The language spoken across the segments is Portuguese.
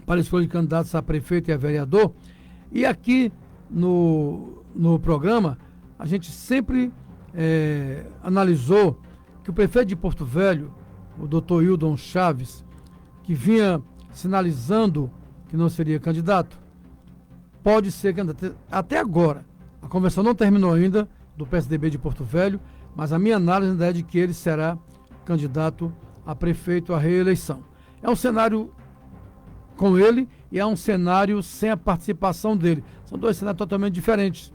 para a escolha de candidatos a prefeito e a vereador. E aqui no programa, a gente sempre analisou que o prefeito de Porto Velho, o doutor Hildon Chaves, que vinha sinalizando que não seria candidato, pode ser candidato. Até agora, a convenção não terminou ainda do PSDB de Porto Velho, mas a minha análise ainda é de que ele será candidato a prefeito à reeleição. É um cenário com ele e é um cenário sem a participação dele. São dois cenários totalmente diferentes.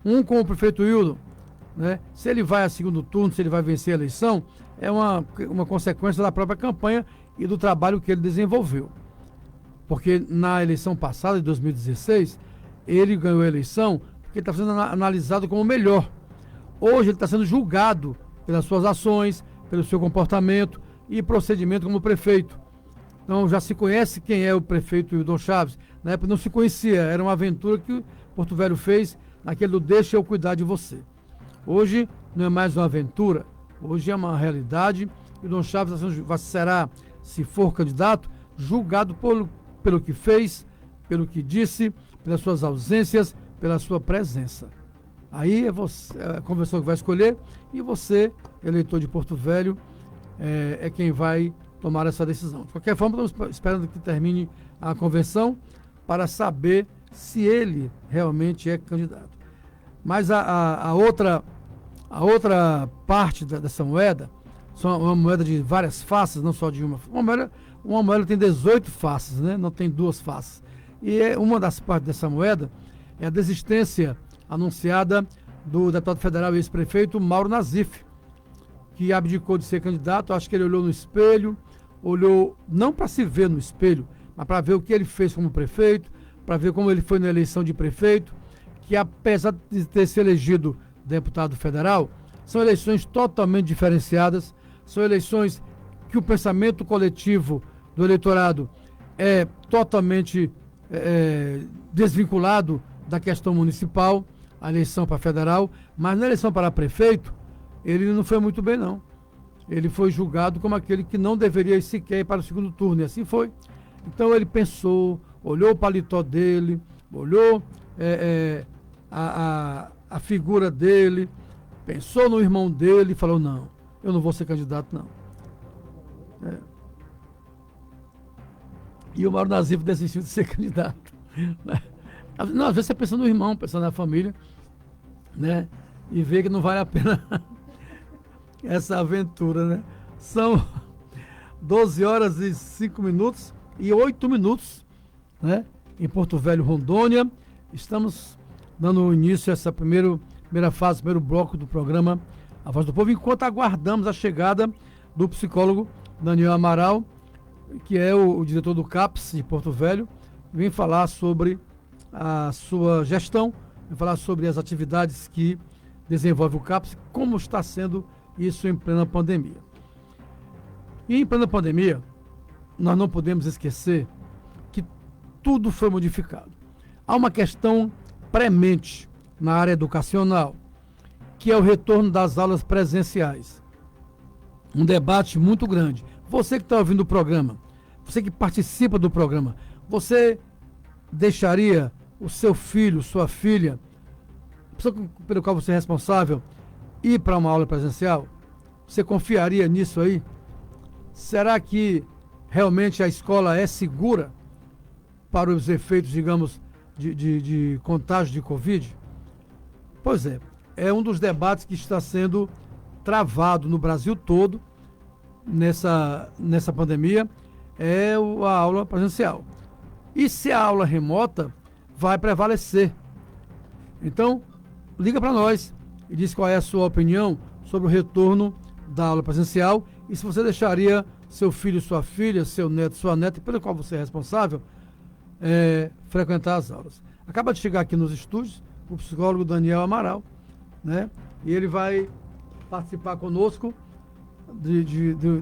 Um com o prefeito Hildon, né? Se ele vai a segundo turno, se ele vai vencer a eleição, é uma consequência da própria campanha e do trabalho que ele desenvolveu. Porque na eleição passada, de 2016, ele ganhou a eleição porque ele está sendo analisado como o melhor. Hoje ele está sendo julgado pelas suas ações, pelo seu comportamento e procedimento como prefeito. Então já se conhece quem é o prefeito Hildon Chaves. Na época não se conhecia, era uma aventura que Porto Velho fez naquele do deixa eu cuidar de você. Hoje não é mais uma aventura, hoje é uma realidade. Hildon Chaves será, se for candidato, julgado pelo que fez, pelo que disse, pelas suas ausências, pela sua presença. Aí é a convenção que vai escolher e você, eleitor de Porto Velho, é quem vai tomar essa decisão. De qualquer forma, estamos esperando que termine a convenção para saber se ele realmente é candidato. Mas a outra parte dessa moeda, são uma moeda de várias faces, não só de uma. Uma moeda tem 18 faces, né? Não tem duas faces. E uma das partes dessa moeda é a desistência anunciada do deputado federal e ex-prefeito Mauro Nazif, que abdicou de ser candidato. Acho que ele olhou no espelho, olhou não para se ver no espelho, mas para ver o que ele fez como prefeito, para ver como ele foi na eleição de prefeito, que apesar de ter se elegido deputado federal, são eleições totalmente diferenciadas, são eleições que o pensamento coletivo do eleitorado é totalmente desvinculado da questão municipal, a eleição para federal, mas na eleição para prefeito, ele não foi muito bem, não. Ele foi julgado como aquele que não deveria sequer ir para o segundo turno, e assim foi. Então ele pensou, olhou o paletó dele, olhou a figura dele, pensou no irmão dele e falou, não, eu não vou ser candidato, não. E o Mauro Nazif desistiu de ser candidato. Não, às vezes você pensa no irmão, pensa na família, né? E vê que não vale a pena essa aventura, né? São 12 horas e 5 minutos e 8 minutos, né? Em Porto Velho, Rondônia. Estamos dando início a essa primeira fase, primeiro bloco do programa A Voz do Povo, enquanto aguardamos a chegada do psicólogo Daniel Amaral, que é o diretor do CAPS de Porto Velho, vem falar sobre a sua gestão, vem falar sobre as atividades que desenvolve o CAPS, como está sendo isso em plena pandemia. E em plena pandemia, nós não podemos esquecer que tudo foi modificado. Há uma questão premente na área educacional, que é o retorno das aulas presenciais. Um debate muito grande. Você que está ouvindo o programa, você que participa do programa, você deixaria o seu filho, sua filha, a pessoa pelo qual você é responsável, ir para uma aula presencial? Você confiaria nisso aí? Será que realmente a escola é segura para os efeitos, digamos, de contágio de Covid? Pois é um dos debates que está sendo travado no Brasil todo nessa pandemia, é a aula presencial. E se a aula remota vai prevalecer? Então, liga para nós e diz qual é a sua opinião sobre o retorno da aula presencial e se você deixaria seu filho, sua filha, seu neto, sua neta, pelo qual você é responsável, frequentar as aulas. Acaba de chegar aqui nos estúdios o psicólogo Daniel Amaral, né? E ele vai participar conosco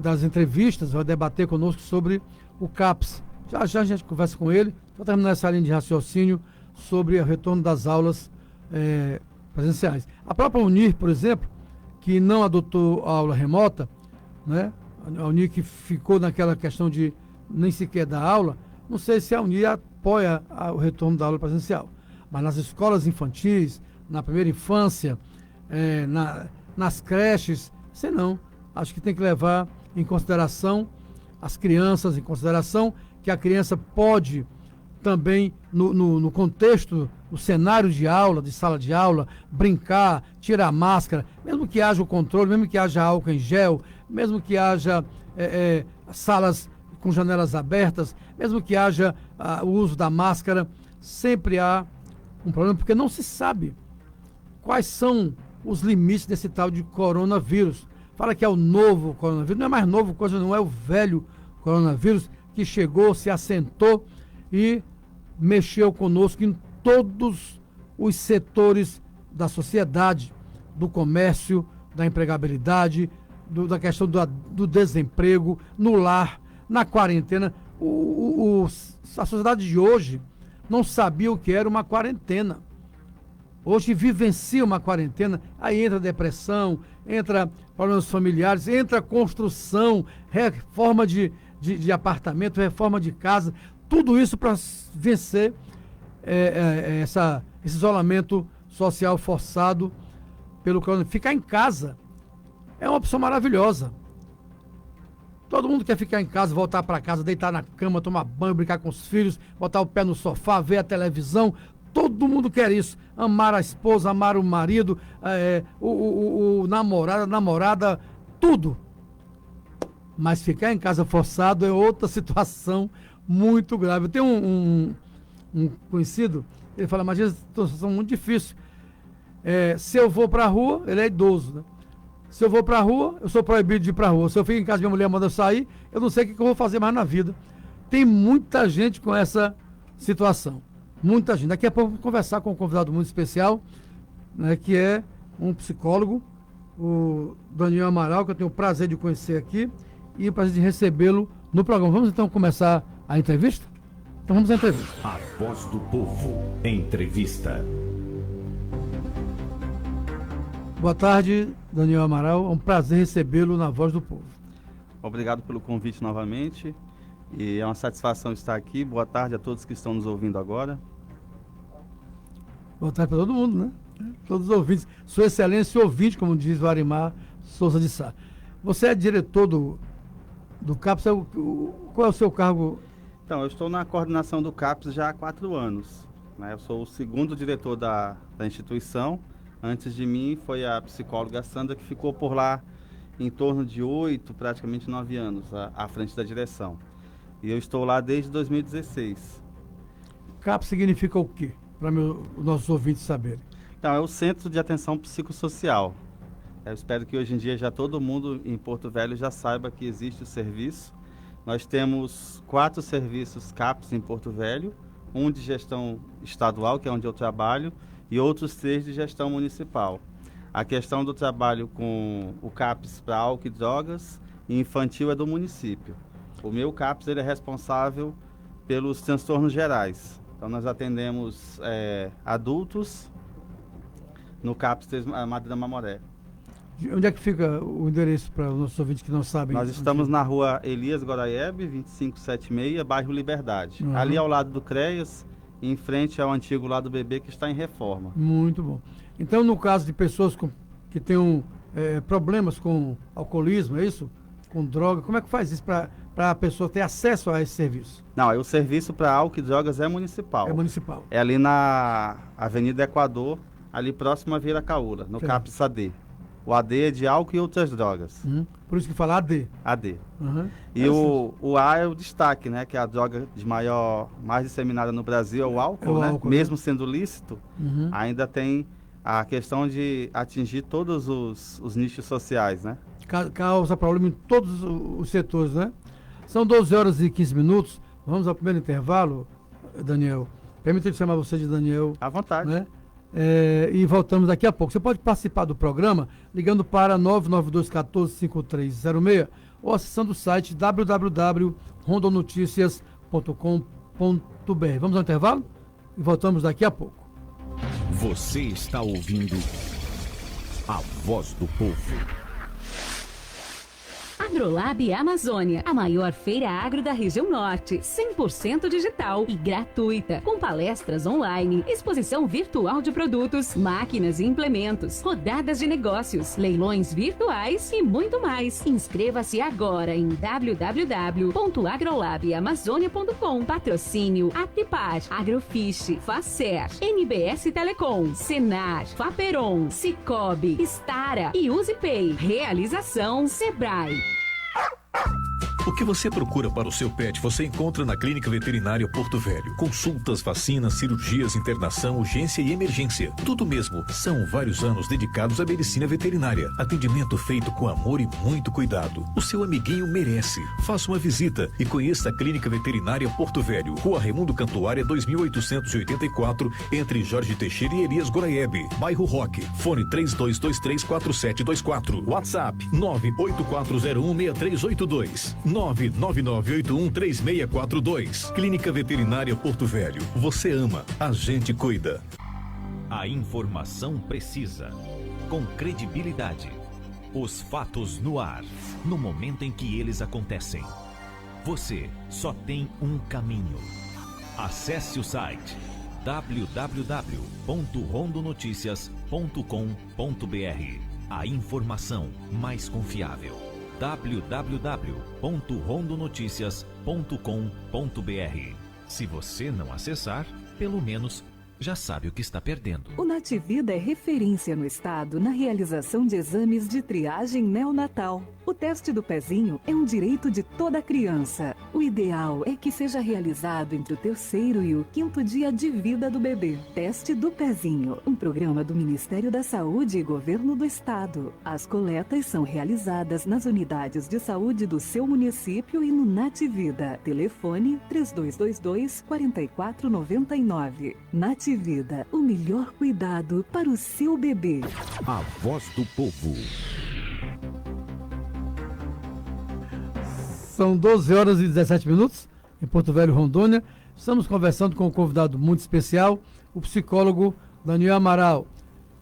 das entrevistas, vai debater conosco sobre o CAPS. Já a gente conversa com ele, para terminar essa linha de raciocínio sobre o retorno das aulas presenciais. A própria Unir, por exemplo, que não adotou a aula remota, né? A Unir que ficou naquela questão de nem sequer dar aula, Não sei se a Unir apoia o retorno da aula presencial, mas nas escolas infantis, na primeira infância, nas creches, sei não. Acho que tem que levar em consideração as crianças, em consideração que a criança pode também, no contexto, no cenário de aula, de sala de aula, brincar, tirar a máscara, mesmo que haja o controle, mesmo que haja álcool em gel, mesmo que haja salas com janelas abertas, mesmo que haja o uso da máscara, sempre há um problema, porque não se sabe quais são os limites desse tal de coronavírus. Fala que é o novo coronavírus, não é mais novo coisa, não é o velho coronavírus que chegou, se assentou e mexeu conosco em todos os setores da sociedade, do comércio, da empregabilidade, da questão do desemprego, no lar, na quarentena. A sociedade de hoje não sabia o que era uma quarentena. Hoje vivencia uma quarentena, aí entra depressão, entra problemas familiares, entra construção, reforma de apartamento, reforma de casa, tudo isso para vencer esse isolamento social forçado pelo coronavírus. Ficar em casa é uma opção maravilhosa. Todo mundo quer ficar em casa, voltar para casa, deitar na cama, tomar banho, brincar com os filhos, botar o pé no sofá, ver a televisão. Todo mundo quer isso. Amar a esposa, amar o marido, o namorado, a namorada, tudo. Mas ficar em casa forçado é outra situação muito grave. Eu tenho um conhecido, ele fala, imagina, essa situação muito difícil. Se eu vou para a rua, ele é idoso, né? Se eu vou para a rua, eu sou proibido de ir para a rua. Se eu fico em casa e minha mulher manda eu sair, eu não sei o que eu vou fazer mais na vida. Tem muita gente com essa situação. Muita gente. Daqui a pouco eu vou conversar com um convidado muito especial, né, que é um psicólogo, o Daniel Amaral, que eu tenho o prazer de conhecer aqui e o prazer de recebê-lo no programa. Vamos então começar a entrevista? Então vamos à entrevista. A Voz do Povo. Entrevista. Boa tarde, Daniel Amaral. É um prazer recebê-lo na Voz do Povo. Obrigado pelo convite novamente. E é uma satisfação estar aqui. Boa tarde a todos que estão nos ouvindo agora. Boa tarde para todo mundo, né? Todos os ouvintes. Sua Excelência ouvinte, como diz o Arimar Souza de Sá. Você é diretor do CAPS. Qual é o seu cargo? Então, eu estou na coordenação do CAPS já há 4 anos. Né? Eu sou o segundo diretor da instituição. Antes de mim foi a psicóloga Sandra, que ficou por lá em torno de 8, praticamente 9 anos, à frente da direção. E eu estou lá desde 2016. CAPS significa o quê? Para os nossos ouvintes saberem. Então, é o Centro de Atenção Psicossocial. Eu espero que hoje em dia já todo mundo em Porto Velho já saiba que existe o serviço. Nós temos 4 serviços CAPS em Porto Velho, um de gestão estadual, que é onde eu trabalho, e outros 3 de gestão municipal. A questão do trabalho com o CAPS para álcool e drogas e infantil é do município. O meu CAPS ele é responsável pelos transtornos gerais. Então nós atendemos adultos no CAPS Madre Mamoré. Onde é que fica o endereço para os nossos ouvintes que não sabem? Nós estamos na rua Elias Goraiebe, 2576, bairro Liberdade. Uhum. Ali ao lado do CREAS, em frente ao antigo Lado Bebê, que está em reforma. Muito bom. Então, no caso de pessoas que tenham problemas com alcoolismo, é isso? Com droga, como é que faz isso para a pessoa ter acesso a esse serviço? Não, o serviço para álcool e drogas é municipal. É municipal. É ali na Avenida Equador, ali próximo à Viracaúra, no CAPS AD. O AD é de álcool e outras drogas. Por isso que fala AD. AD. Uhum. E o A é o destaque, né? Que é a droga mais disseminada no Brasil, é o álcool, né? Álcool, mesmo sendo lícito, Uhum. ainda tem a questão de atingir todos os nichos sociais, né? Causa problema em todos os setores, né? São 12 horas e 15 minutos. Vamos ao primeiro intervalo, Daniel. Permita eu chamar você de Daniel. À vontade. Né? E voltamos daqui a pouco. Você pode participar do programa ligando para 992145306 ou acessando o site www.rondonoticias.com.br. Vamos ao intervalo e voltamos daqui a pouco. Você está ouvindo a Voz do Povo. Agrolab Amazônia, a maior feira agro da região norte, 100% digital e gratuita, com palestras online, exposição virtual de produtos, máquinas e implementos, rodadas de negócios, leilões virtuais e muito mais. Inscreva-se agora em www.agrolabamazônia.com. Patrocínio Aptipar, Agrofish, Facer, NBS Telecom, Senar, Faperon, Cicobi, Stara e UziPay. Realização Sebrae. O que você procura para o seu pet, você encontra na Clínica Veterinária Porto Velho. Consultas, vacinas, cirurgias, internação, urgência e emergência. Tudo mesmo. São vários anos dedicados à medicina veterinária. Atendimento feito com amor e muito cuidado. O seu amiguinho merece. Faça uma visita e conheça a Clínica Veterinária Porto Velho. Rua Raimundo Cantuária, 2884, entre Jorge Teixeira e Elias Goraebe. Bairro Roque. Fone 32234724. WhatsApp 984016382. 999813642. Clínica Veterinária Porto Velho. Você ama, a gente cuida. A informação precisa, com credibilidade. Os fatos no ar, no momento em que eles acontecem. Você só tem um caminho. Acesse o site www.rondonoticias.com.br. A informação mais confiável. www.rondonoticias.com.br. Se você não acessar, pelo menos já sabe o que está perdendo. O Nativida é referência no estado na realização de exames de triagem neonatal. O teste do pezinho é um direito de toda criança. O ideal é que seja realizado entre o 3º e o 5º dia de vida do bebê. Teste do pezinho, um programa do Ministério da Saúde e Governo do Estado. As coletas são realizadas nas unidades de saúde do seu município e no Nativida. Telefone 3222-4499. Nativida, o melhor cuidado para o seu bebê. A voz do povo. São 12 horas e 17 minutos em Porto Velho, Rondônia. Estamos conversando com um convidado muito especial, o psicólogo Daniel Amaral.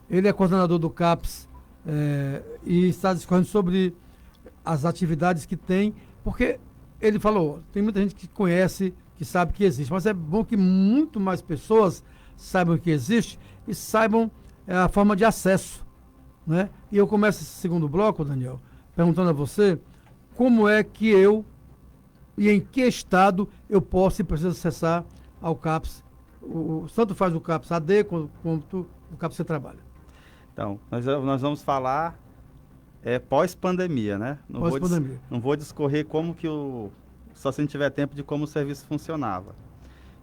Ele é coordenador do CAPS e está discorrendo sobre as atividades que tem, porque ele falou, tem muita gente que conhece, que sabe que existe, mas é bom que muito mais pessoas saibam que existe e saibam a forma de acesso, né? E eu começo esse segundo bloco, Daniel, perguntando a você como é que eu e em que estado eu posso e preciso acessar ao CAPS, tanto faz o CAPS AD quanto o CAPS você trabalha. Então, nós vamos falar pós-pandemia, né? Pós-pandemia. Não vou discorrer como que só se a gente tiver tempo de como o serviço funcionava.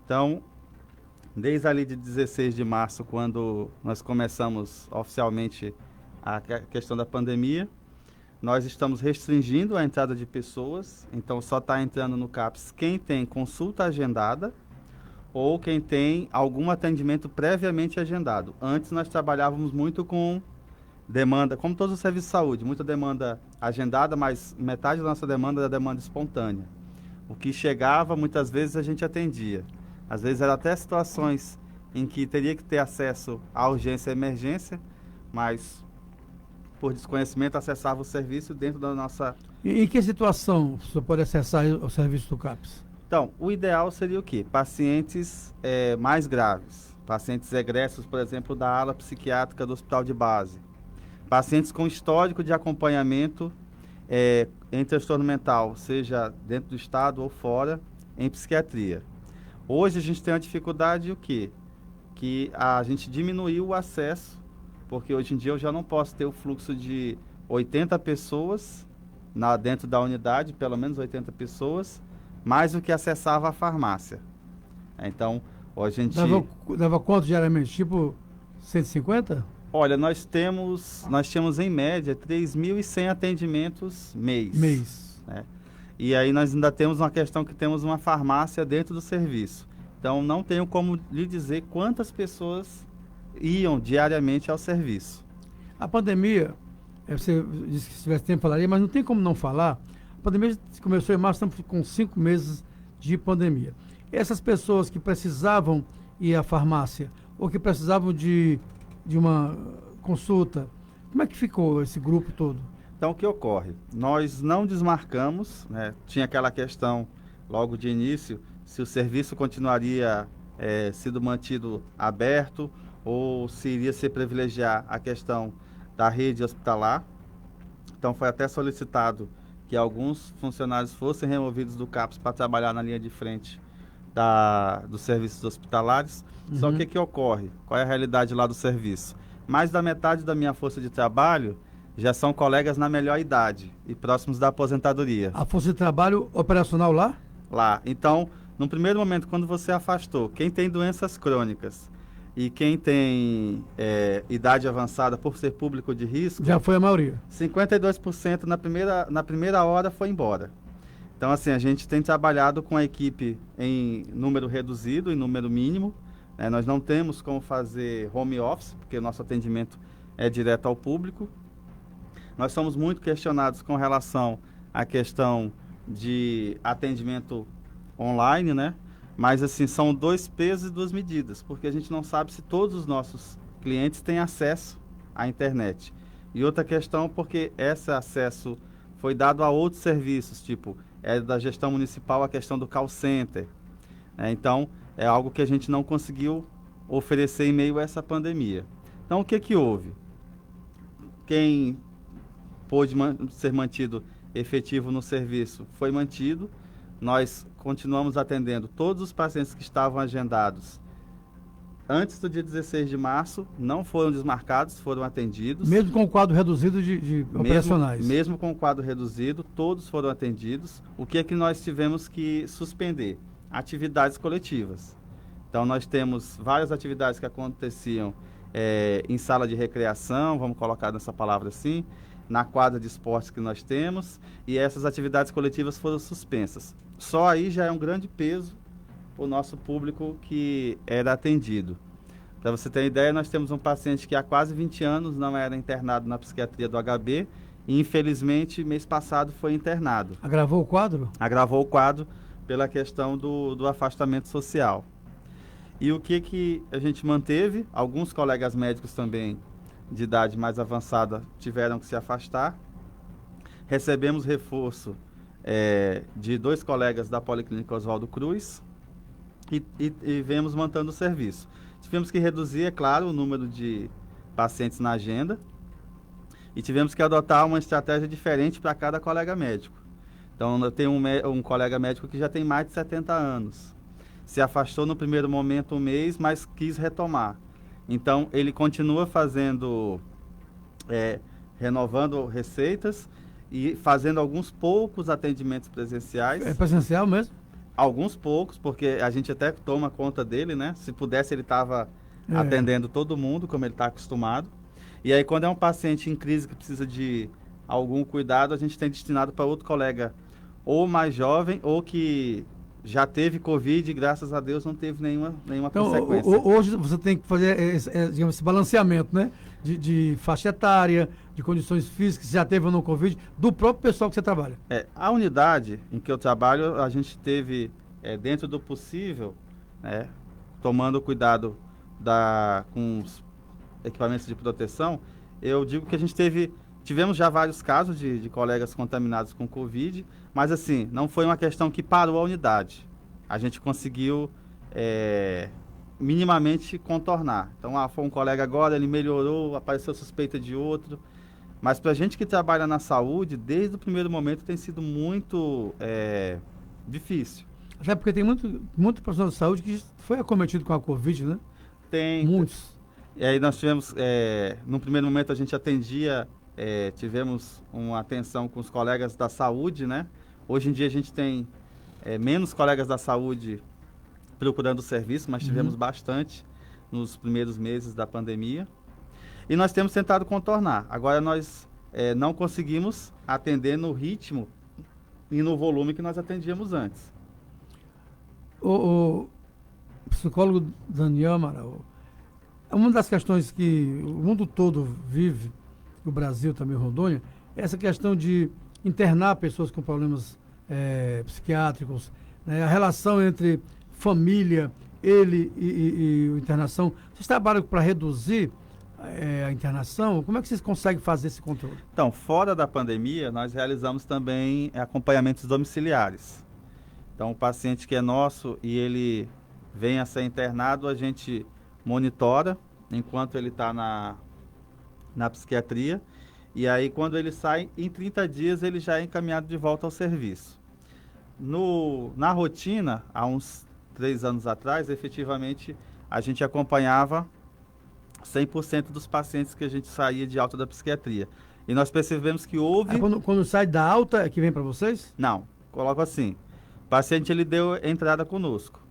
Então, desde ali de 16 de março, quando nós começamos oficialmente a questão da pandemia, nós estamos restringindo a entrada de pessoas, então só está entrando no CAPS quem tem consulta agendada ou quem tem algum atendimento previamente agendado. Antes nós trabalhávamos muito com demanda, como todos os serviços de saúde, muita demanda agendada, mas metade da nossa demanda era demanda espontânea. O que chegava, muitas vezes a gente atendia. Às vezes eram até situações em que teria que ter acesso à urgência e emergência, mas por desconhecimento acessava o serviço dentro da nossa... E em que situação o senhor pode acessar o serviço do CAPS? Então, o ideal seria o quê? Pacientes mais graves, pacientes egressos, por exemplo, da ala psiquiátrica do hospital de base, pacientes com histórico de acompanhamento em transtorno mental, seja dentro do estado ou fora, em psiquiatria. Hoje a gente tem uma dificuldade o quê? Que a gente diminuiu o acesso, porque hoje em dia eu já não posso ter o fluxo de 80 pessoas dentro da unidade, pelo menos 80 pessoas, mais do que acessava a farmácia. Então, hoje a gente... Dava quanto diariamente? Tipo 150? Olha, nós tínhamos em média 3.100 atendimentos mês. Né? E aí nós ainda temos uma questão que temos uma farmácia dentro do serviço. Então, não tenho como lhe dizer quantas pessoas iam diariamente ao serviço. A pandemia, você disse que se tivesse tempo falaria, mas não tem como não falar. A pandemia começou em março, estamos com 5 meses de pandemia. Essas pessoas que precisavam ir à farmácia ou que precisavam de uma consulta, como é que ficou esse grupo todo? Então, o que ocorre? Nós não desmarcamos, né? Tinha aquela questão logo de início, se o serviço continuaria sendo mantido aberto ou se iria se privilegiar a questão da rede hospitalar. Então, foi até solicitado que alguns funcionários fossem removidos do CAPS para trabalhar na linha de frente dos serviços hospitalares. Só que o que ocorre? Qual é a realidade lá do serviço? Mais da metade da minha força de trabalho já são colegas na melhor idade e próximos da aposentadoria. A força de trabalho operacional lá? Lá. Então, no primeiro momento, quando você afastou quem tem doenças crônicas e quem tem idade avançada por ser público de risco... Já foi a maioria. 52% na primeira hora foi embora. Então, assim, a gente tem trabalhado com a equipe em número reduzido, em número mínimo. Nós não temos como fazer home office, porque o nosso atendimento é direto ao público. Nós somos muito questionados com relação à questão de atendimento online, né? Mas, assim, são 2 pesos e 2 medidas, porque a gente não sabe se todos os nossos clientes têm acesso à internet. E outra questão, porque esse acesso foi dado a outros serviços, tipo, da gestão municipal a questão do call center. Então, é algo que a gente não conseguiu oferecer em meio a essa pandemia. Então, o que houve? Quem pôde ser mantido efetivo no serviço foi mantido. Nós continuamos atendendo todos os pacientes que estavam agendados antes do dia 16 de março, não foram desmarcados, foram atendidos. Mesmo com o quadro reduzido de operacionais? Mesmo com o quadro reduzido, todos foram atendidos. O que é que nós tivemos que suspender? Atividades coletivas. Então, nós temos várias atividades que aconteciam em sala de recreação, vamos colocar nessa palavra assim, na quadra de esportes que nós temos, e essas atividades coletivas foram suspensas. Só aí já é um grande peso o nosso público que era atendido. Para você ter ideia, nós temos um paciente que há quase 20 anos não era internado na psiquiatria do HB e, infelizmente, mês passado foi internado. Agravou o quadro? Agravou o quadro pela questão do afastamento social. E o que a gente manteve? Alguns colegas médicos também de idade mais avançada tiveram que se afastar. Recebemos reforço de 2 colegas da Policlínica Oswaldo Cruz, e vemos mantendo o serviço. Tivemos que reduzir, é claro, o número de pacientes na agenda e tivemos que adotar uma estratégia diferente para cada colega médico. Então, eu tenho um colega médico que já tem mais de 70 anos. Se afastou no primeiro momento 1 mês, mas quis retomar. Então, ele continua fazendo, renovando receitas e fazendo alguns poucos atendimentos presenciais. É presencial mesmo? Alguns poucos, porque a gente até toma conta dele, né? Se pudesse, ele estava atendendo todo mundo, como ele está acostumado. E aí, quando é um paciente em crise que precisa de algum cuidado, a gente tem destinado para outro colega, ou mais jovem, ou que já teve Covid e, graças a Deus, não teve nenhuma então, consequência. Hoje você tem que fazer digamos, esse balanceamento, né? De faixa etária, de condições físicas, se já teve ou não Covid, do próprio pessoal que você trabalha. A unidade em que eu trabalho, a gente teve, dentro do possível, tomando cuidado com os equipamentos de proteção, eu digo que a gente tivemos já vários casos de colegas contaminados com Covid, mas assim, não foi uma questão que parou a unidade. A gente conseguiu minimamente contornar. Então, foi um colega agora, ele melhorou, apareceu suspeita de outro. Mas para a gente que trabalha na saúde, desde o primeiro momento tem sido muito difícil. Até porque tem muito profissional de saúde que foi acometido com a Covid, né? Tem. Muitos. E aí nós tivemos, no primeiro momento a gente atendia, tivemos uma atenção com os colegas da saúde, né? Hoje em dia a gente tem menos colegas da saúde procurando o serviço, mas tivemos bastante nos primeiros meses da pandemia. E nós temos tentado contornar. Agora nós não conseguimos atender no ritmo e no volume que nós atendíamos antes. O psicólogo Daniel Amaral, uma das questões que o mundo todo vive, o Brasil também, Rondônia, é essa questão de internar pessoas com problemas psiquiátricos, né? A relação entre família, ele e a internação. Vocês trabalham para reduzir a internação? Como é que vocês conseguem fazer esse controle? Então, fora da pandemia, nós realizamos também acompanhamentos domiciliares. Então, o paciente que é nosso e ele vem a ser internado, a gente monitora enquanto ele está na psiquiatria. E aí, quando ele sai, em 30 dias, ele já é encaminhado de volta ao serviço. Na rotina, há uns 3 anos atrás, efetivamente, a gente acompanhava 100% dos pacientes que a gente saía de alta da psiquiatria. E nós percebemos que houve... Quando sai da alta, é que vem para vocês? Não, coloco assim. O paciente, ele deu entrada conosco.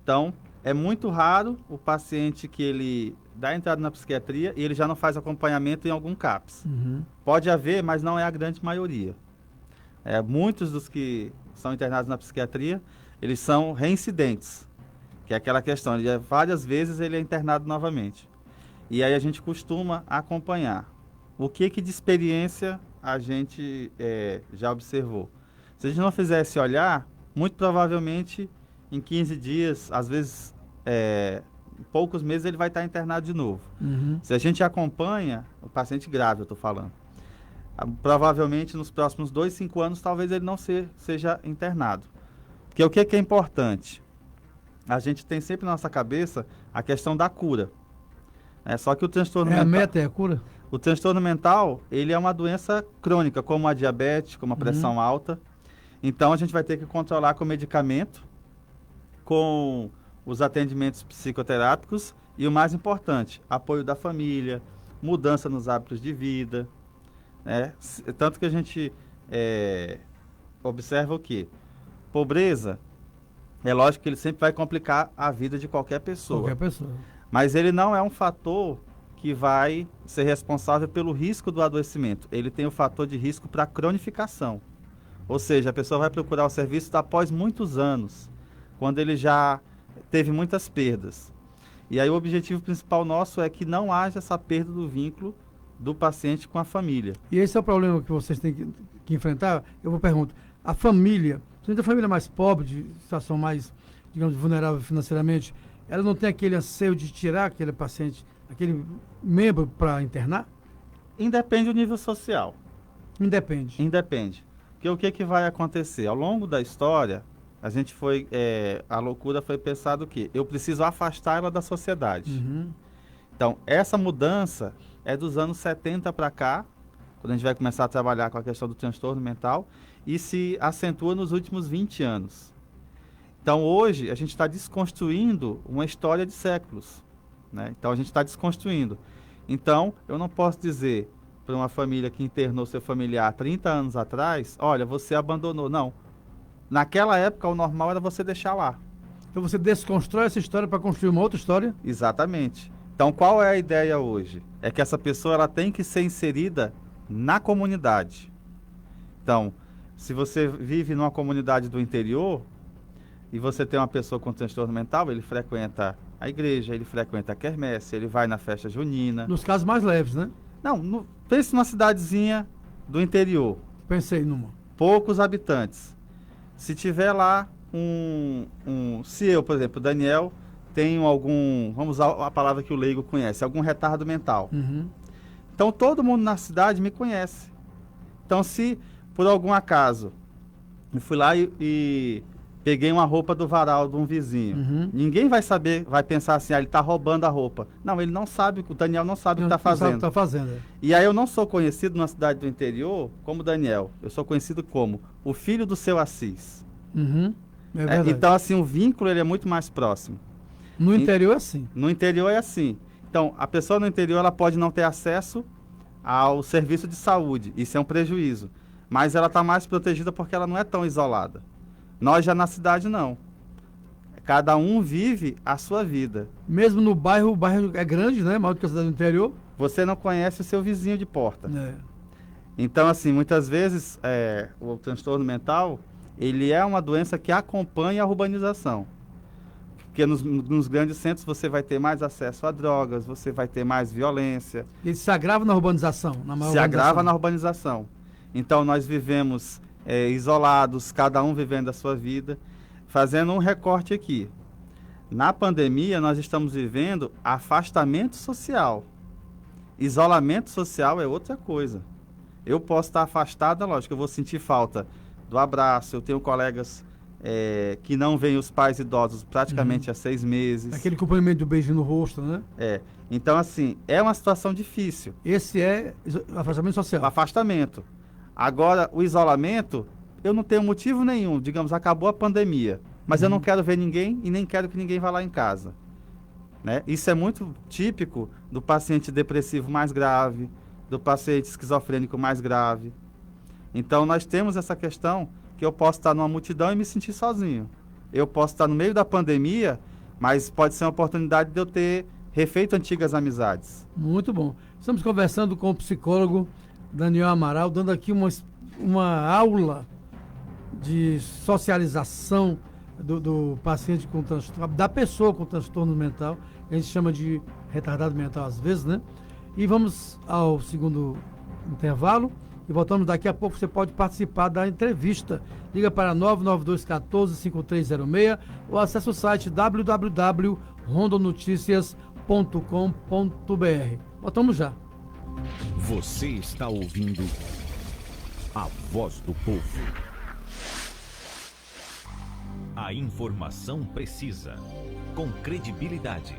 Então, é muito raro o paciente que ele dá entrada na psiquiatria e ele já não faz acompanhamento em algum CAPS. Uhum. Pode haver, mas não é a grande maioria. Muitos dos que são internados na psiquiatria, eles são reincidentes, que é aquela questão, várias vezes ele é internado novamente. E aí a gente costuma acompanhar. O que de experiência a gente já observou? Se a gente não fizer esse olhar, muito provavelmente em 15 dias, às vezes em poucos meses, ele vai estar internado de novo. Uhum. Se a gente acompanha, o paciente grave, eu estou falando, provavelmente nos próximos 2, 5 anos, talvez ele não seja internado. Porque o que é importante? A gente tem sempre na nossa cabeça a questão da cura. Só que o transtorno mental... A meta é a cura? O transtorno mental, ele é uma doença crônica, como a diabetes, como a pressão alta. Então, a gente vai ter que controlar com medicamento, com os atendimentos psicoterápicos e, o mais importante, apoio da família, mudança nos hábitos de vida. Tanto que a gente observa o quê? Pobreza, é lógico que ele sempre vai complicar a vida de qualquer pessoa. Qualquer pessoa. Mas ele não é um fator que vai ser responsável pelo risco do adoecimento. Ele tem o fator de risco para cronificação. Ou seja, a pessoa vai procurar o serviço após muitos anos, quando ele já teve muitas perdas. E aí o objetivo principal nosso é que não haja essa perda do vínculo do paciente com a família. E esse é o problema que vocês têm que enfrentar? Eu vou perguntar, a família, principalmente a família mais pobre, de situação mais, digamos, vulnerável financeiramente, ela não tem aquele anseio de tirar aquele paciente, aquele membro para internar? Independe do nível social. Independe. Independe. Porque o que vai acontecer? Ao longo da história, a gente a loucura foi pensar do quê? Eu preciso afastar ela da sociedade. Uhum. Então, essa mudança é dos anos 70 para cá, quando a gente vai começar a trabalhar com a questão do transtorno mental, e se acentua nos últimos 20 anos. Então, hoje, a gente está desconstruindo uma história de séculos. Então, a gente está desconstruindo. Então, eu não posso dizer para uma família que internou seu familiar 30 anos atrás, olha, você abandonou. Não. Naquela época, o normal era você deixar lá. Então, você desconstrói essa história para construir uma outra história? Exatamente. Então, qual é a ideia hoje? É que essa pessoa ela tem que ser inserida na comunidade. Então, se você vive numa comunidade do interior e você tem uma pessoa com transtorno mental, ele frequenta a igreja, ele frequenta a quermesse, ele vai na festa junina. Nos casos mais leves, né? Não, pense numa cidadezinha do interior. Pensei numa. Poucos habitantes. Se tiver lá se eu, por exemplo, Daniel, tenho algum, vamos usar a palavra que o leigo conhece, algum retardo mental. Uhum. Então, todo mundo na cidade me conhece. Então, se por algum acaso eu fui lá e peguei uma roupa do varal de um vizinho, ninguém vai saber, vai pensar assim, ele está roubando a roupa. Não, ele não sabe, o Daniel não sabe o que está fazendo. Não sabe o que está fazendo. E aí eu não sou conhecido na cidade do interior como Daniel, eu sou conhecido como o filho do seu Assis. Uhum. É verdade. Então, assim, o vínculo ele é muito mais próximo. No interior é assim. No interior é assim. Então, a pessoa no interior ela pode não ter acesso ao serviço de saúde. Isso é um prejuízo. Mas ela está mais protegida porque ela não é tão isolada. Nós já na cidade não. Cada um vive a sua vida. Mesmo no bairro, o bairro é grande, né? Maior do que a cidade do interior. Você não conhece o seu vizinho de porta. É. Então, assim, muitas vezes o transtorno mental, ele é uma doença que acompanha a urbanização. Porque nos grandes centros você vai ter mais acesso a drogas, você vai ter mais violência. Ele se agrava na urbanização, na maior Se agrava na urbanização. Então, nós vivemos isolados, cada um vivendo a sua vida. Fazendo um recorte aqui. Na pandemia, nós estamos vivendo afastamento social. Isolamento social é outra coisa. Eu posso estar afastado, lógico, eu vou sentir falta do abraço. Eu tenho colegas que não veem os pais idosos praticamente há 6 meses. Aquele cumprimento do beijo no rosto, né? Então, assim, é uma situação difícil. Esse é afastamento social. O afastamento. Agora, o isolamento, eu não tenho motivo nenhum. Digamos, acabou a pandemia, mas eu não quero ver ninguém e nem quero que ninguém vá lá em casa. Né? Isso é muito típico do paciente depressivo mais grave, do paciente esquizofrênico mais grave. Então, nós temos essa questão que eu posso estar numa multidão e me sentir sozinho. Eu posso estar no meio da pandemia, mas pode ser uma oportunidade de eu ter refeito antigas amizades. Muito bom. Estamos conversando com o psicólogo Daniel Amaral, dando aqui uma aula de socialização do paciente com transtorno, da pessoa com transtorno mental, que a gente chama de retardado mental às vezes, né? E vamos ao segundo intervalo e voltamos daqui a pouco. Você pode participar da entrevista. Liga para 99214-5306 ou acesse o site www.rondonoticias.com.br. Voltamos já. Você está ouvindo a voz do povo. A informação precisa, com credibilidade.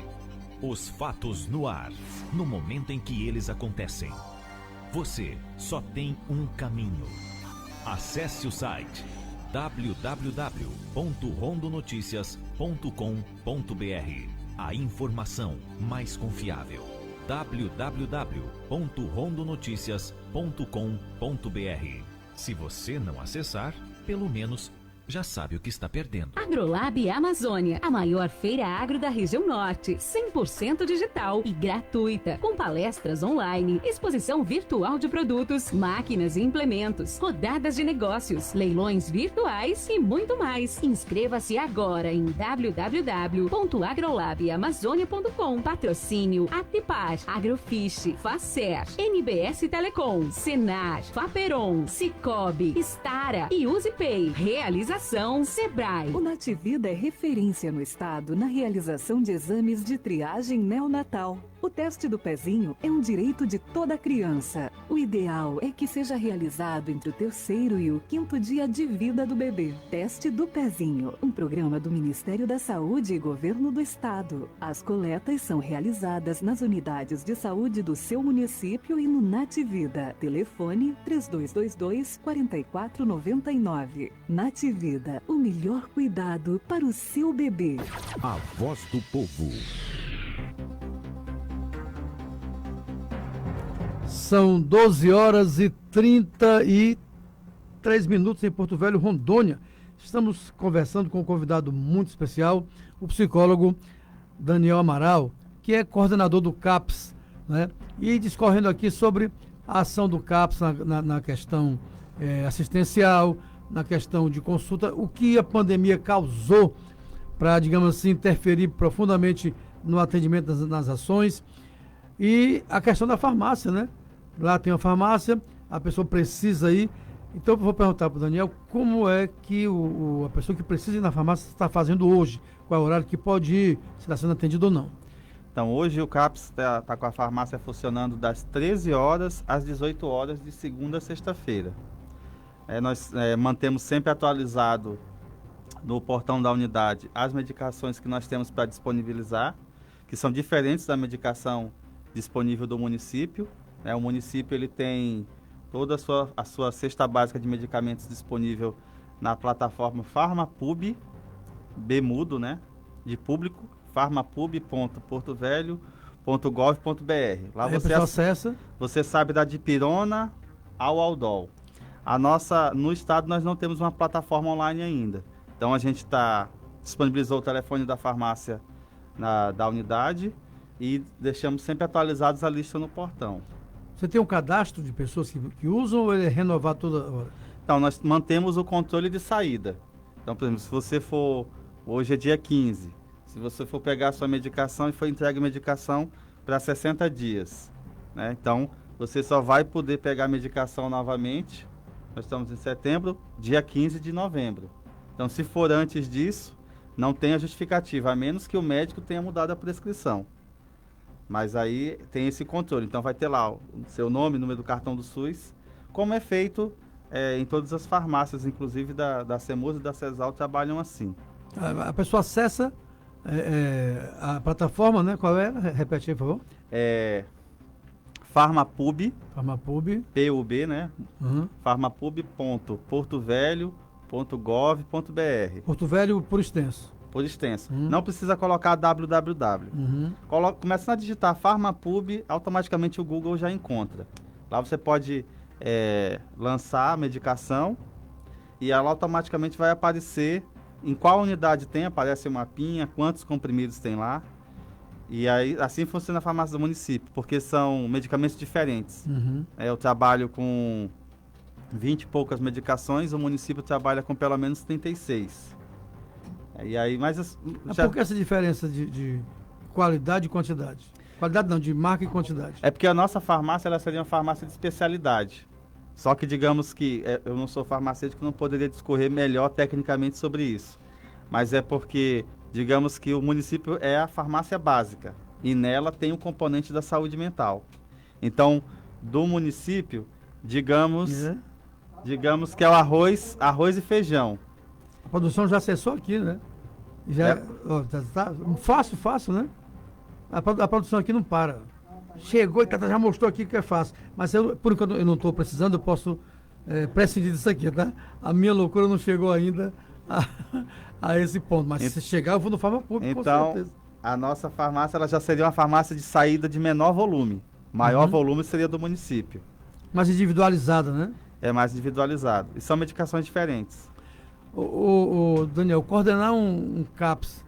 Os fatos no ar, no momento em que eles acontecem. Você só tem um caminho. Acesse o site www.rondonoticias.com.br. A informação mais confiável. www.rondonoticias.com.br. Se você não acessar, pelo menos já sabe o que está perdendo. Agrolab Amazônia, a maior feira agro da região norte, 100% digital e gratuita, com palestras online, exposição virtual de produtos, máquinas e implementos, rodadas de negócios, leilões virtuais e muito mais. Inscreva-se agora em www.agrolabamazônia.com. Patrocínio Atipar, Agrofish, Facer, NBS Telecom, Senar, Faperon, Cicobi, Stara e UsePay. Realização Sebrae. O Nativida é referência no estado na realização de exames de triagem neonatal. O teste do pezinho é um direito de toda criança. O ideal é que seja realizado entre o 3º e o 5º dia de vida do bebê. Teste do pezinho, um programa do Ministério da Saúde e Governo do Estado. As coletas são realizadas nas unidades de saúde do seu município e no Nativida. Telefone 3222-4499. Nativida, o melhor cuidado para o seu bebê. A voz do povo. São 12 horas e 33 minutos em Porto Velho, Rondônia. Estamos conversando com um convidado muito especial, o psicólogo Daniel Amaral, que é coordenador do CAPS, né? E discorrendo aqui sobre a ação do CAPS na questão assistencial, na questão de consulta, o que a pandemia causou para, digamos assim, interferir profundamente no atendimento nas ações, e a questão da farmácia, né? Lá tem uma farmácia, a pessoa precisa ir. Então eu vou perguntar para o Daniel como é que a pessoa que precisa ir na farmácia está fazendo hoje, qual é o horário que pode ir, se está sendo atendido ou não. Então, hoje o CAPS está com a farmácia funcionando das 13 horas às 18 horas de segunda a sexta-feira. Nós mantemos sempre atualizado no portão da unidade as medicações que nós temos para disponibilizar, que são diferentes da medicação disponível do município. O município ele tem toda a sua cesta básica de medicamentos disponível na plataforma Farmapub, Bemudo, né, de público, farmapub.portovelho.gov.br. Lá você acessa. Você sabe da dipirona ao Aldol. No estado nós não temos uma plataforma online ainda. Então a gente disponibilizou o telefone da farmácia da unidade e deixamos sempre atualizados a lista no portão. Você tem um cadastro de pessoas que usam ou ele é renovado toda hora? Então, nós mantemos o controle de saída. Então, por exemplo, se você for, hoje é dia 15, se você for pegar a sua medicação e for entregue a medicação para 60 dias, né? Então, você só vai poder pegar a medicação novamente, nós estamos em setembro, dia 15 de novembro. Então, se for antes disso, não tem a justificativa, a menos que o médico tenha mudado a prescrição. Mas aí tem esse controle. Então vai ter lá o seu nome, número do cartão do SUS, como é feito em todas as farmácias, inclusive da CEMUS e da CESAL, trabalham assim. A pessoa acessa a plataforma, né? Qual é? Repete aí, por favor. Farmapub, Farmapub. PUB, né? Uhum. farmapub.portovelho.gov.br. Porto Velho por extenso. Por extenso. Não precisa colocar www. Começando a digitar Farmapub, automaticamente o Google já encontra. Lá você pode lançar a medicação e ela automaticamente vai aparecer em qual unidade tem, aparece o mapinha, quantos comprimidos tem lá. E aí, assim funciona a farmácia do município, porque são medicamentos diferentes. Eu trabalho com 20 e poucas medicações, o município trabalha com pelo menos 36. E aí, mas por que essa diferença de qualidade e quantidade? Qualidade não, de marca e quantidade. É porque a nossa farmácia, ela seria uma farmácia de especialidade. Só que digamos que eu não sou farmacêutico, não poderia discorrer melhor tecnicamente sobre isso. Mas é porque, digamos que o município é a farmácia básica e nela tem o componente da saúde mental. Então, do município, digamos que é o arroz e feijão. A produção já acessou aqui, né? Fácil, né? A produção aqui não para. Chegou e já mostrou aqui que é fácil. Mas por enquanto eu não estou precisando, eu posso prescindir disso aqui, tá? A minha loucura não chegou ainda a esse ponto. Mas se chegar, eu vou no Farmapub, com certeza. Então, a nossa farmácia ela já seria uma farmácia de saída de menor volume. Maior volume seria do município. Mais individualizada, né? É mais individualizado. E são medicações diferentes. Daniel, coordenar um CAPS,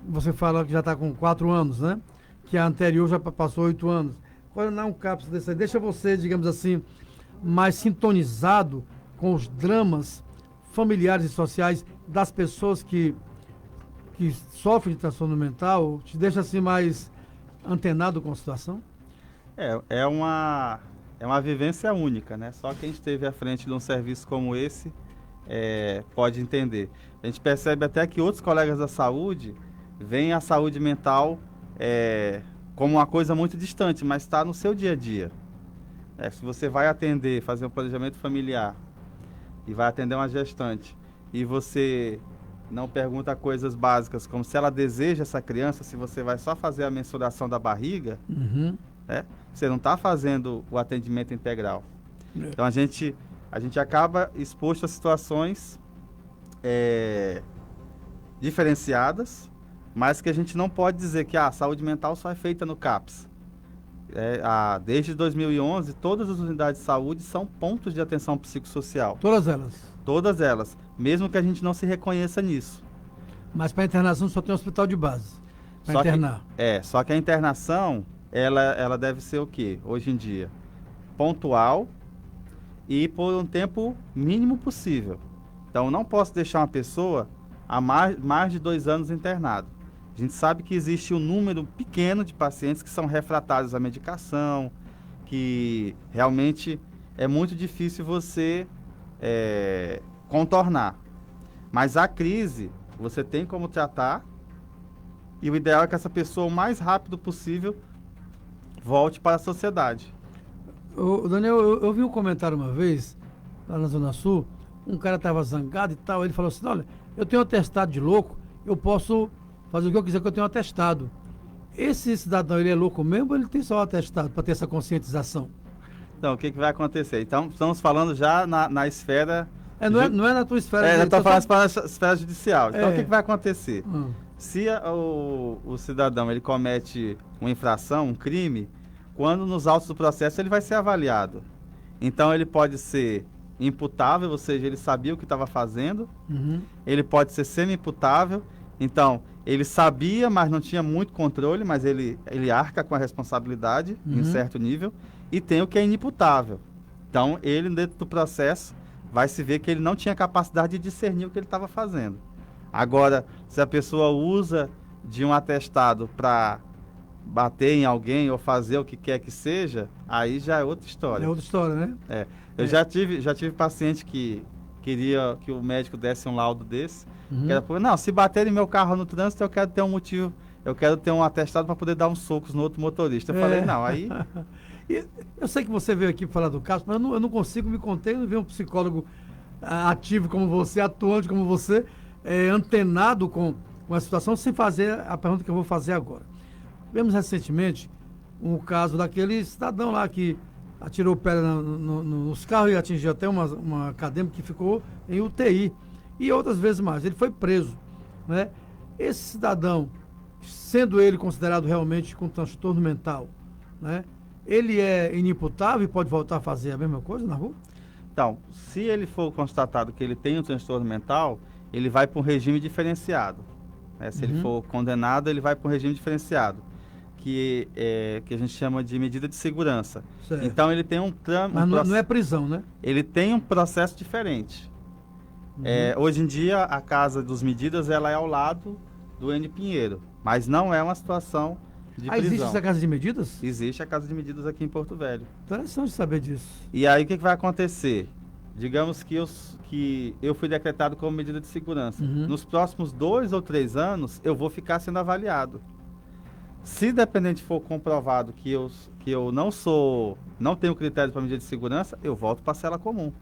você fala que já está com 4 anos, né? Que a anterior já passou 8 anos. Coordenar um CAPS desse aí, deixa você, digamos assim, mais sintonizado com os dramas familiares e sociais das pessoas que sofrem de transtorno mental, te deixa assim mais antenado com a situação? É uma vivência única, né? Só quem esteve à frente de um serviço como esse pode entender. A gente percebe até que outros colegas da saúde veem a saúde mental como uma coisa muito distante, mas está no seu dia a dia. Se você vai atender, fazer um planejamento familiar e vai atender uma gestante e você não pergunta coisas básicas como se ela deseja essa criança, se você vai só fazer a mensuração da barriga, você não está fazendo o atendimento integral. Então a gente acaba exposto a situações diferenciadas, mas que a gente não pode dizer que a saúde mental só é feita no CAPS. Desde 2011, todas as unidades de saúde são pontos de atenção psicossocial. Todas elas? Todas elas, mesmo que a gente não se reconheça nisso. Mas para internação só tem hospital de base, para internar. Só que a internação, ela deve ser o quê? Hoje em dia, pontual e por um tempo mínimo possível. Então, não posso deixar uma pessoa há mais de 2 anos internado. A gente sabe que existe um número pequeno de pacientes que são refratários à medicação, que realmente é muito difícil você contornar. Mas a crise, você tem como tratar e o ideal é que essa pessoa, o mais rápido possível, volte para a sociedade. Daniel, eu vi um comentário uma vez, lá na Zona Sul, um cara estava zangado e tal, ele falou assim, olha, eu tenho um atestado de louco, eu posso fazer o que eu quiser, que eu tenho um atestado. Esse cidadão, ele é louco mesmo ou ele tem só um atestado para ter essa conscientização? Então, o que vai acontecer? Então, estamos falando já na esfera... não é na tua esfera... eu estou falando na esfera judicial. Então, o que vai acontecer? Se o cidadão ele comete uma infração, um crime, quando nos autos do processo ele vai ser avaliado. Então, ele pode ser imputável, ou seja, ele sabia o que estava fazendo. Ele pode ser semi-imputável. Então, ele sabia, mas não tinha muito controle, mas ele arca com a responsabilidade em certo nível. E tem o que é inimputável. Então, ele, dentro do processo, vai se ver que ele não tinha capacidade de discernir o que ele estava fazendo. Agora, se a pessoa usa de um atestado para bater em alguém ou fazer o que quer que seja, aí já é outra história. É outra história, né? Eu já tive paciente que queria que o médico desse um laudo desse. Não, se bater em meu carro no trânsito, eu quero ter um motivo, eu quero ter um atestado para poder dar uns socos no outro motorista. Eu falei, não, aí... E eu sei que você veio aqui falar do caso, mas eu não consigo me conter, não ver um psicólogo ativo como você, atuante como você, antenado com a situação, sem fazer a pergunta que eu vou fazer agora. Vemos recentemente um caso daquele cidadão lá que atirou pedra nos carros e atingiu até uma acadêmica que ficou em UTI. E outras vezes mais. Ele foi preso, né? Esse cidadão, sendo ele considerado realmente com transtorno mental, né? Ele é inimputável e pode voltar a fazer a mesma coisa na rua? Então, se ele for constatado que ele tem um transtorno mental, ele vai para um regime diferenciado. Né? Se ele for condenado, ele vai para um regime diferenciado, que a gente chama de medida de segurança. Certo. Então, ele tem Mas não é prisão, né? Ele tem um processo diferente. Hoje em dia, a Casa dos Medidas ela é ao lado do N. Pinheiro, mas não é uma situação de prisão. Existe essa Casa de Medidas? Existe a Casa de Medidas aqui em Porto Velho. Interessante saber disso. E aí, o que vai acontecer? Digamos que eu fui decretado como medida de segurança. Nos próximos 2 ou 3 anos, eu vou ficar sendo avaliado. Se dependente for comprovado que eu não tenho critério para medida de segurança, eu volto para a cela comum.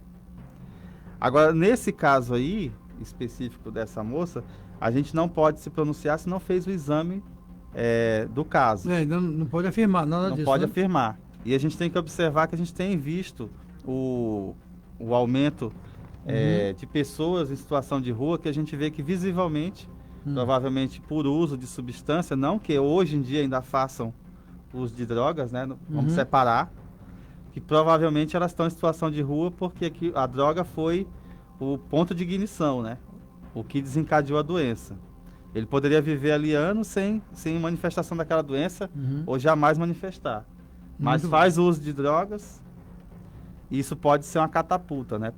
Agora, nesse caso aí, específico dessa moça, a gente não pode se pronunciar se não fez o exame do caso. Não pode afirmar nada disso. Não pode né? afirmar. E a gente tem que observar que a gente tem visto o aumento de pessoas em situação de rua, que a gente vê que visivelmente, provavelmente por uso de substância, não que hoje em dia ainda façam uso de drogas, né? Vamos separar, que provavelmente elas estão em situação de rua porque a droga foi o ponto de ignição, né? O que desencadeou a doença. Ele poderia viver ali anos sem manifestação daquela doença ou jamais manifestar. Mas faz uso de drogas, e isso pode ser uma catapulta, né?